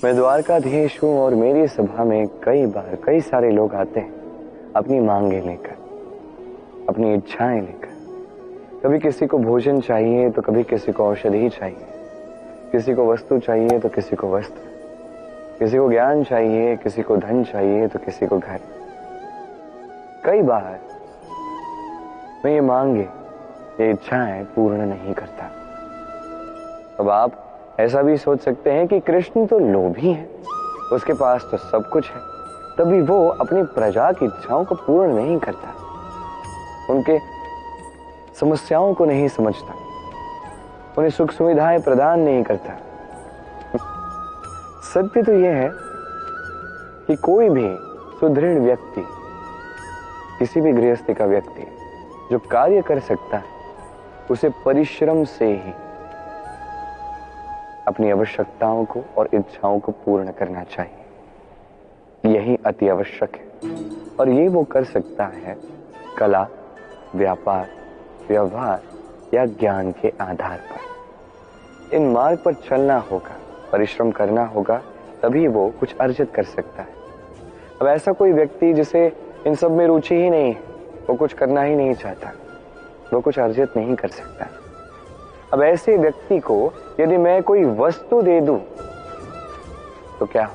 मैं द्वारकाधीश हूँ और मेरी सभा में कई बार कई सारे लोग आते हैं अपनी मांगे लेकर, अपनी इच्छाएं लेकर। कभी किसी को भोजन चाहिए तो कभी किसी को औषधि चाहिए, किसी को वस्तु चाहिए तो किसी को वस्त्र, किसी को ज्ञान चाहिए, किसी को धन चाहिए तो किसी को घर। कई बार मैं ये मांगे, ये इच्छाएं पूर्ण नहीं करता। अब आप ऐसा भी सोच सकते हैं कि कृष्ण तो लोभी है, उसके पास तो सब कुछ है, तभी वो अपनी प्रजा की इच्छाओं को पूर्ण नहीं करता, उनके समस्याओं को नहीं समझता, उन्हें सुख सुविधाएं प्रदान नहीं करता। सत्य तो यह है कि कोई भी सुदृढ़ व्यक्ति, किसी भी गृहस्थी का व्यक्ति जो कार्य कर सकता है, उसे परिश्रम से ही अपनी आवश्यकताओं को और इच्छाओं को पूर्ण करना चाहिए। यही अति आवश्यक है और ये वो कर सकता है कला, व्यापार, व्यवहार या ज्ञान के आधार पर। इन मार्ग पर चलना होगा, परिश्रम करना होगा, तभी वो कुछ अर्जित कर सकता है। अब ऐसा कोई व्यक्ति जिसे इन सब में रुचि ही नहीं है, वो कुछ करना ही नहीं चाहता, वो कुछ अर्जित नहीं कर सकता। अब ऐसे व्यक्ति को यदि मैं कोई वस्तु दे दूं तो क्या हो,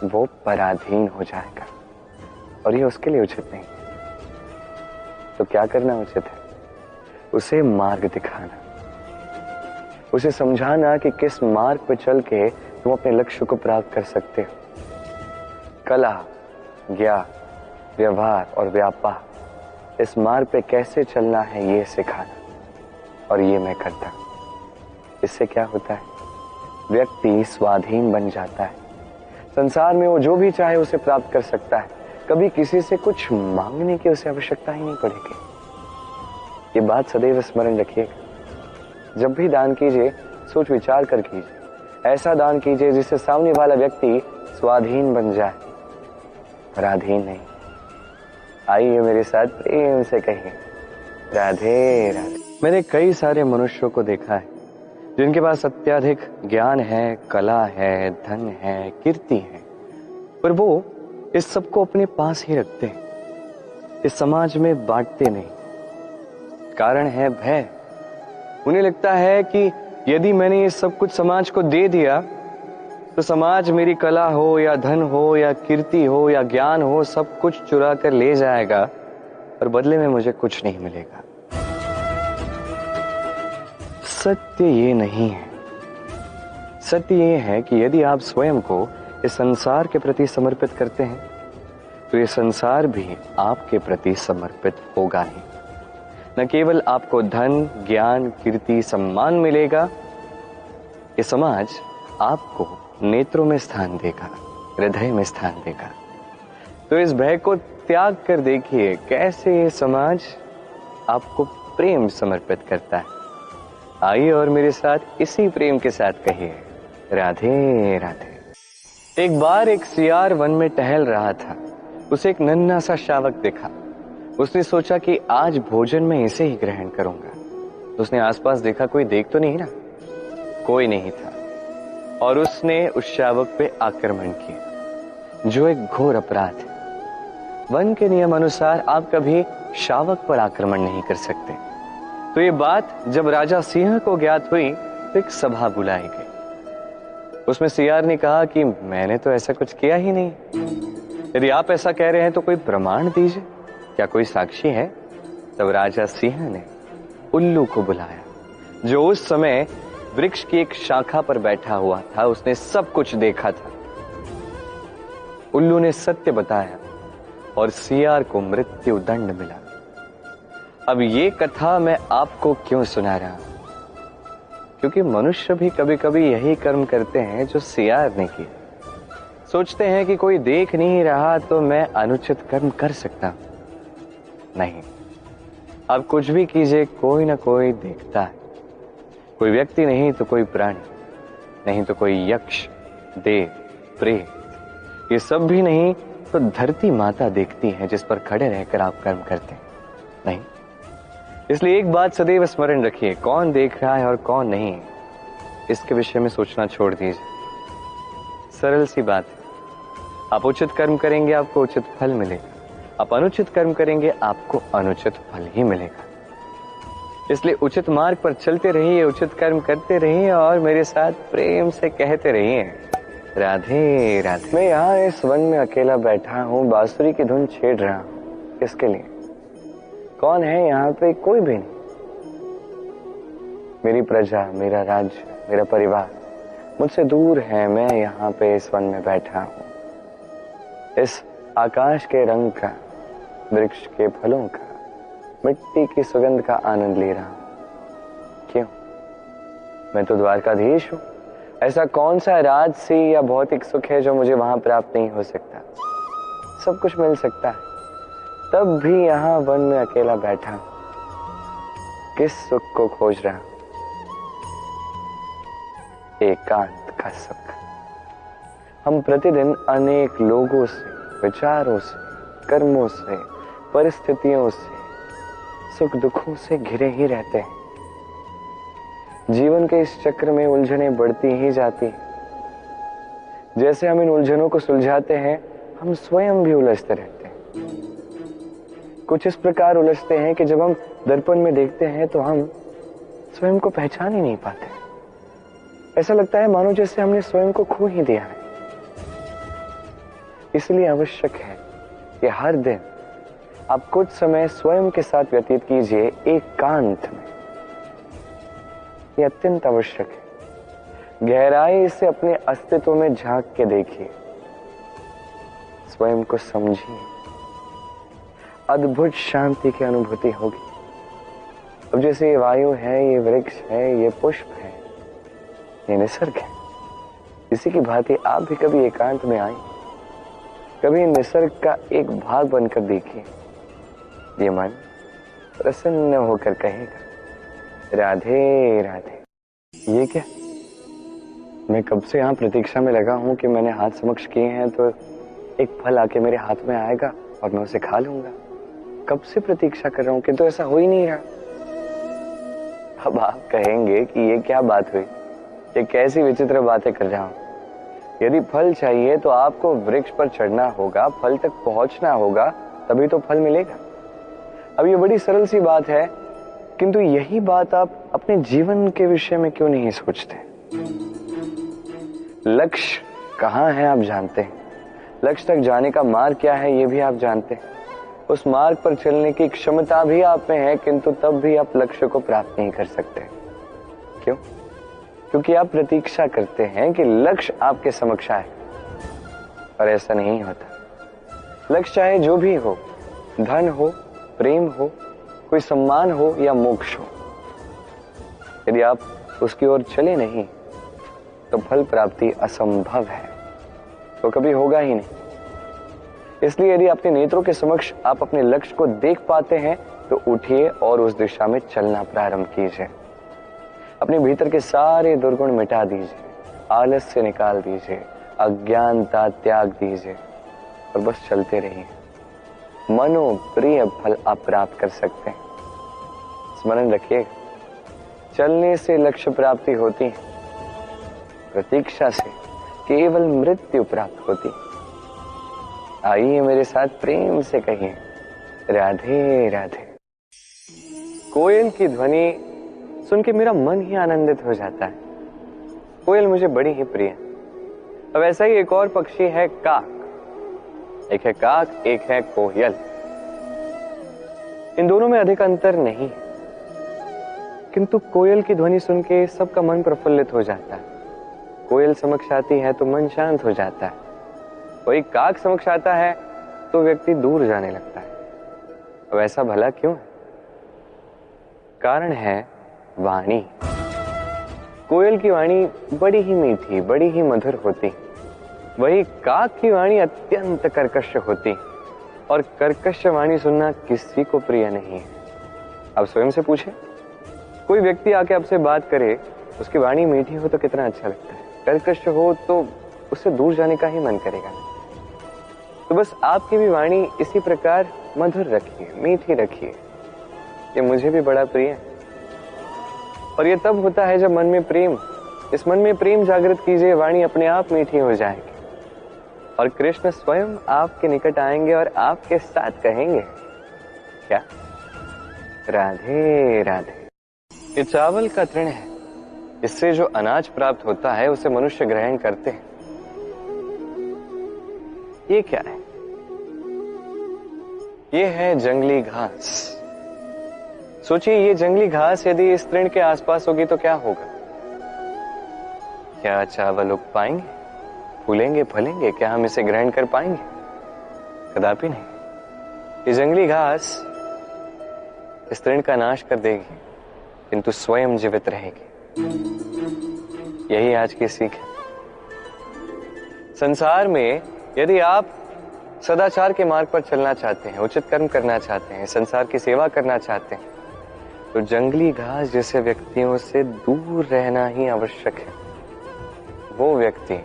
वो पराधीन हो जाएगा और ये उसके लिए उचित नहीं। तो क्या करना उचित है? उसे मार्ग दिखाना, उसे समझाना कि किस मार्ग पर चल के तुम अपने लक्ष्य को प्राप्त कर सकते हो। कला, ज्ञान, व्यवहार और व्यापार, इस मार्ग पे कैसे चलना है ये सिखाना, और ये मैं करता। इससे क्या होता है? व्यक्ति स्वाधीन बन जाता है। संसार में वो जो भी चाहे उसे प्राप्त कर सकता है, कभी किसी से कुछ मांगने की उसे आवश्यकता ही नहीं पड़ेगी। ये बात सदैव स्मरण रखिएगा। जब भी दान कीजिए, सोच विचार कर कीजिए। ऐसा दान कीजिए जिससे सामने वाला व्यक्ति स्वाधीन बन जाए, पराधीन नहीं। आइए मेरे साथ प्रेम से कहिए, राधे राधे। मैंने कई सारे मनुष्यों को देखा है जिनके पास अत्यधिक ज्ञान है, कला है, धन है, कीर्ति है, पर वो इस सबको अपने पास ही रखते हैं, इस समाज में बांटते नहीं। कारण है भय। उन्हें लगता है कि यदि मैंने ये सब कुछ समाज को दे दिया तो समाज मेरी कला हो या धन हो या कीर्ति हो या ज्ञान हो, सब कुछ चुरा कर ले जाएगा और बदले में मुझे कुछ नहीं मिलेगा। सत्य ये नहीं है। सत्य ये है कि यदि आप स्वयं को इस संसार के प्रति समर्पित करते हैं तो ये संसार भी आपके प्रति समर्पित होगा ही। न केवल आपको धन, ज्ञान, कीर्ति, सम्मान मिलेगा, ये समाज आपको नेत्रों में स्थान देगा, हृदय में स्थान देगा। तो इस भय को त्याग कर देखिए कैसे ये समाज आपको प्रेम समर्पित करता है। आइए और मेरे साथ इसी प्रेम के साथ कहिए, राधे राधे। एक बार एक सियार वन में टहल रहा था। उसे एक नन्हा सा शावक दिखा। उसने सोचा कि आज भोजन में इसे ही ग्रहण करूंगा। उसने आसपास देखा, कोई देख तो नहीं रहा? कोई नहीं था और उसने उस शावक पे आक्रमण किया, जो एक घोर अपराध है। वन के नियम अनुसार आप कभी शावक पर आक्रमण नहीं कर सकते। तो ये बात जब राजा सिंह को ज्ञात हुई तो एक सभा बुलाई गई। उसमें सियार ने कहा कि मैंने तो ऐसा कुछ किया ही नहीं। यदि आप ऐसा कह रहे हैं तो कोई प्रमाण दीजिए, क्या कोई साक्षी है? तब राजा सिंह ने उल्लू को बुलाया, जो उस समय वृक्ष की एक शाखा पर बैठा हुआ था। उसने सब कुछ देखा था। उल्लू ने सत्य बताया और सियार को मृत्यु दंड मिला। अब ये कथा मैं आपको क्यों सुना रहा हूं? क्योंकि मनुष्य भी कभी कभी यही कर्म करते हैं जो सियार ने किया। सोचते हैं कि कोई देख नहीं रहा तो मैं अनुचित कर्म कर सकता हूं। नहीं, आप कुछ भी कीजिए, कोई ना कोई देखता है। कोई व्यक्ति नहीं तो कोई प्राणी, नहीं तो कोई यक्ष, देव, प्रेत, ये सब भी नहीं तो धरती माता देखती है जिस पर खड़े रहकर आप कर्म करते हैं। नहीं, इसलिए एक बात सदैव स्मरण रखिए, कौन देख रहा है और कौन नहीं, इसके विषय में सोचना छोड़ दीजिए। सरल सी बात है। आप उचित कर्म करेंगे, आपको उचित फल मिलेगा। आप अनुचित कर्म करेंगे, आपको अनुचित फल ही मिलेगा। इसलिए उचित मार्ग पर चलते रहिए, उचित कर्म करते रहिए और मेरे साथ प्रेम से कहते रहिए, राधे राधे। मैं यहाँ इस वन में अकेला बैठा हूँ, बांसुरी की धुन छेड़ रहा हूँ। किसके लिए? कौन है यहाँ पे? कोई भी नहीं। मेरी प्रजा, मेरा राज्य, मेरा परिवार मुझसे दूर है। मैं यहाँ पे इस वन में बैठा हूँ, इस आकाश के रंग का, वृक्ष के फलों का, मिट्टी की सुगंध का आनंद ले रहा हूं। क्यों? मैं तो द्वारकाधीश हूं। ऐसा कौन सा राजसी या भौतिक सुख है जो मुझे वहां प्राप्त नहीं हो सकता? सब कुछ मिल सकता है, तब भी यहां वन में अकेला बैठा किस सुख को खोज रहा? एकांत का सुख। हम प्रतिदिन अनेक लोगों से, विचारों से, कर्मों से, परिस्थितियों से, सुख दुखों से घिरे ही रहते हैं। जीवन के इस चक्र में उलझनें बढ़ती ही जाती हैं। जैसे हम इन उलझनों को सुलझाते हैं, हम स्वयं भी उलझते रहते हैं। कुछ इस प्रकार उलझते हैं कि जब हम दर्पण में देखते हैं तो हम स्वयं को पहचान ही नहीं पाते। ऐसा लगता है मानो जैसे हमने स्वयं को खो ही दिया है। इसलिए आवश्यक है कि हर दिन आप कुछ समय स्वयं के साथ व्यतीत कीजिए, एकांत में। यह अत्यंत आवश्यक है। गहराई से अपने अस्तित्व में झांक के देखिए, स्वयं को समझिए। अद्भुत शांति की अनुभूति होगी। अब जैसे ये वायु है, ये वृक्ष है, ये पुष्प है, ये निसर्ग है, इसी की भांति आप भी कभी एकांत में आए, कभी निसर्ग का एक भाग बनकर देखिए। ये मन प्रसन्न होकर कहेगा, राधे राधे। ये क्या? मैं कब से यहाँ प्रतीक्षा में लगा हूं कि मैंने हाथ समक्ष किए हैं तो एक फल आके मेरे हाथ में आएगा और मैं उसे खा लूंगा। कब से प्रतीक्षा कर रहा हूं, किंतु ऐसा हो ही नहीं रहा। अब आप कहेंगे कि ये क्या बात हुई, ये कैसी विचित्र बातें कर रहा हूं। यदि फल चाहिए तो आपको वृक्ष पर चढ़ना होगा, फल तक पहुंचना होगा, तभी तो फल मिलेगा। अब ये बड़ी सरल सी बात है, किंतु यही बात आप अपने जीवन के विषय में क्यों नहीं सोचते? लक्ष्य कहाँ है आप जानते हैं, लक्ष्य तक जाने का मार्ग क्या है ये भी आप जानते हैं, उस मार्ग पर चलने की क्षमता भी आप में है, किंतु तब भी आप लक्ष्य को प्राप्त नहीं कर सकते। क्यों? क्योंकि आप प्रतीक्षा करते हैं कि लक्ष्य आपके समक्ष आए, पर ऐसा नहीं होता। लक्ष्य चाहे जो भी हो, धन हो, प्रेम हो, कोई सम्मान हो या मोक्ष हो, यदि आप उसकी ओर चले नहीं तो फल प्राप्ति असंभव है, तो कभी होगा ही नहीं। इसलिए यदि अपने नेत्रों के समक्ष आप अपने लक्ष्य को देख पाते हैं तो उठिए और उस दिशा में चलना प्रारंभ कीजिए। अपने भीतर के सारे दुर्गुण मिटा दीजिए, आलस्य निकाल दीजिए, अज्ञानता त्याग दीजिए और बस चलते रहिए। मनोप्रिय फल आप प्राप्त कर सकते हैं। स्मरण रखिए, चलने से लक्ष्य प्राप्ति होती है, प्रतीक्षा से केवल मृत्यु प्राप्त होती। आइए मेरे साथ प्रेम से कहिए, राधे राधे। कोयल की ध्वनि सुन के मेरा मन ही आनंदित हो जाता है। कोयल मुझे बड़ी ही प्रिय है। अब ऐसा ही एक और पक्षी है काक। एक है काक, एक है कोयल। इन दोनों में अधिक अंतर नहीं है, किंतु कोयल की ध्वनि सुन के सबका मन प्रफुल्लित हो जाता है। कोयल समक्ष आती है तो मन शांत हो जाता है। वही काक समक्ष आता है तो व्यक्ति दूर जाने लगता है। अब ऐसा भला क्यों है? कारण है वाणी। कोयल की वाणी बड़ी ही मीठी, बड़ी ही मधुर होती, वही काक की वाणी अत्यंत कर्कश होती, और कर्कश वाणी सुनना किसी को प्रिय नहीं है। अब स्वयं से पूछे, कोई व्यक्ति आके आपसे बात करे, उसकी वाणी मीठी हो तो कितना अच्छा लगता है, कर्कश हो तो उससे दूर जाने का ही मन करेगा। तो बस आपकी भी वाणी इसी प्रकार मधुर रखिए, मीठी रखिए। ये मुझे भी बड़ा प्रिय है। और ये तब होता है जब मन में प्रेम, इस मन में प्रेम जागृत कीजिए, वाणी अपने आप मीठी हो जाएगी। और कृष्ण स्वयं आपके निकट आएंगे और आपके साथ कहेंगे क्या, राधे राधे। ये चावल का तृण है, इससे जो अनाज प्राप्त होता है उसे मनुष्य ग्रहण करते हैं। ये क्या है? ये है जंगली घास। सोचिए, ये जंगली घास यदि इस तृण के आसपास होगी तो क्या होगा? क्या चावल उग पाएंगे, फूलेंगे, फलेंगे? क्या हम इसे ग्रहण कर पाएंगे? कदापि नहीं। ये जंगली घास इस तृण का नाश कर देगी, किंतु स्वयं जीवित रहेगी। यही आज की सीख है। संसार में यदि आप सदाचार के मार्ग पर चलना चाहते हैं, उचित कर्म करना चाहते हैं, संसार की सेवा करना चाहते हैं, तो जंगली घास जैसे व्यक्तियों से दूर रहना ही आवश्यक है। वो व्यक्ति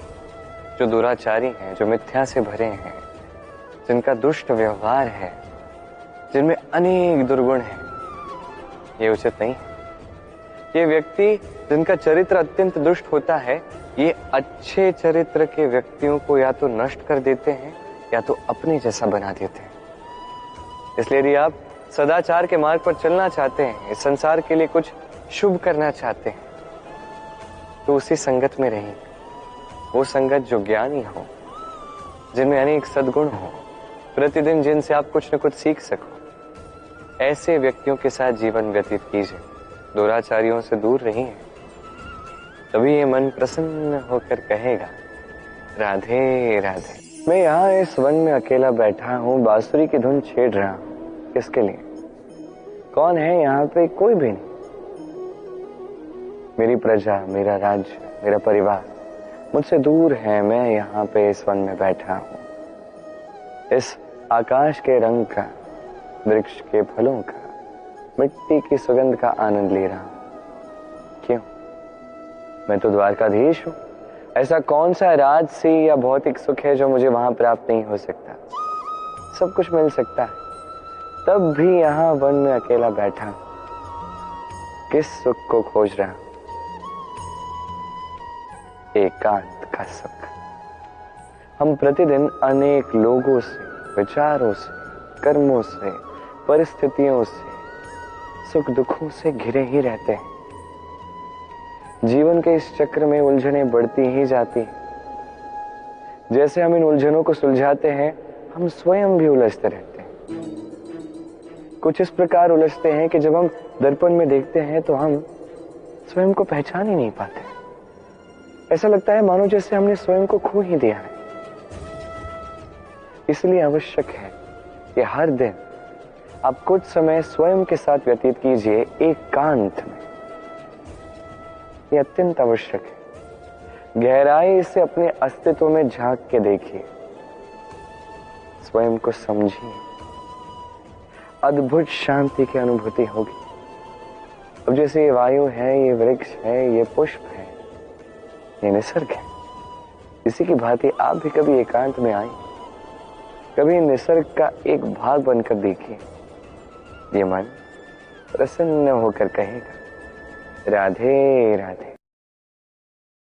जो दुराचारी हैं, जो मिथ्या से भरे हैं, जिनका दुष्ट व्यवहार है, जिनमें अनेक दुर्गुण हैं, ये उचित नहीं है। ये व्यक्ति जिनका चरित्र अत्यंत दुष्ट होता है, ये अच्छे चरित्र के व्यक्तियों को या तो नष्ट कर देते हैं या तो अपने जैसा बना देते हैं। इसलिए यदि आप सदाचार के मार्ग पर चलना चाहते हैं, इस संसार के लिए कुछ शुभ करना चाहते हैं, तो उसी संगत में रहिए। वो संगत जो ज्ञानी हो, जिनमें अनेक सद्गुण हो, प्रतिदिन जिनसे आप कुछ न कुछ सीख सको, ऐसे व्यक्तियों के साथ जीवन व्यतीत कीजिए। दुराचारियों से दूर रहिए, तभी ये मन प्रसन्न होकर कहेगा राधे राधे। मैं यहाँ इस वन में अकेला बैठा हूँ, बांसुरी की धुन छेड़ रहा हूँ। किसके लिए? कौन है यहाँ पे? कोई भी नहीं। मेरी प्रजा, मेरा राज्य, मेरा परिवार मुझसे दूर है। मैं यहाँ पे इस वन में बैठा हूँ, इस आकाश के रंग का, वृक्ष के फलों का, मिट्टी की सुगंध का आनंद ले रहा हूँ। क्यों? मैं तो द्वारकाधीश हूँ। ऐसा कौन सा राजसी या भौतिक सुख है जो मुझे वहां प्राप्त नहीं हो सकता? सब कुछ मिल सकता है, तब भी यहाँ वन में अकेला बैठा किस सुख को खोज रहा? एकांत का सुख। हम प्रतिदिन अनेक लोगों से, विचारों से, कर्मों से, परिस्थितियों से, सुख दुखों से घिरे ही रहते हैं। जीवन के इस चक्र में उलझनें बढ़ती ही जाती हैं। जैसे हम इन उलझनों को सुलझाते हैं, हम स्वयं भी उलझते रहते हैं। कुछ इस प्रकार उलझते हैं कि जब हम दर्पण में देखते हैं तो हम स्वयं को पहचान ही नहीं पाते। ऐसा लगता है मानो जैसे हमने स्वयं को खो ही दिया है। इसलिए आवश्यक है कि हर दिन आप कुछ समय स्वयं के साथ व्यतीत कीजिए, एकांत में। यह अत्यंत आवश्यक है। गहराई से अपने अस्तित्व में झांक के देखिए, स्वयं को समझिए, अद्भुत शांति की अनुभूति होगी। अब जैसे ये वायु है, ये वृक्ष है, ये पुष्प है, ये निसर्ग है, इसी की भांति आप भी कभी एकांत में आए, कभी निसर्ग का एक भाग बनकर देखिए। ये मन प्रसन्न होकर कहेगा राधे राधे।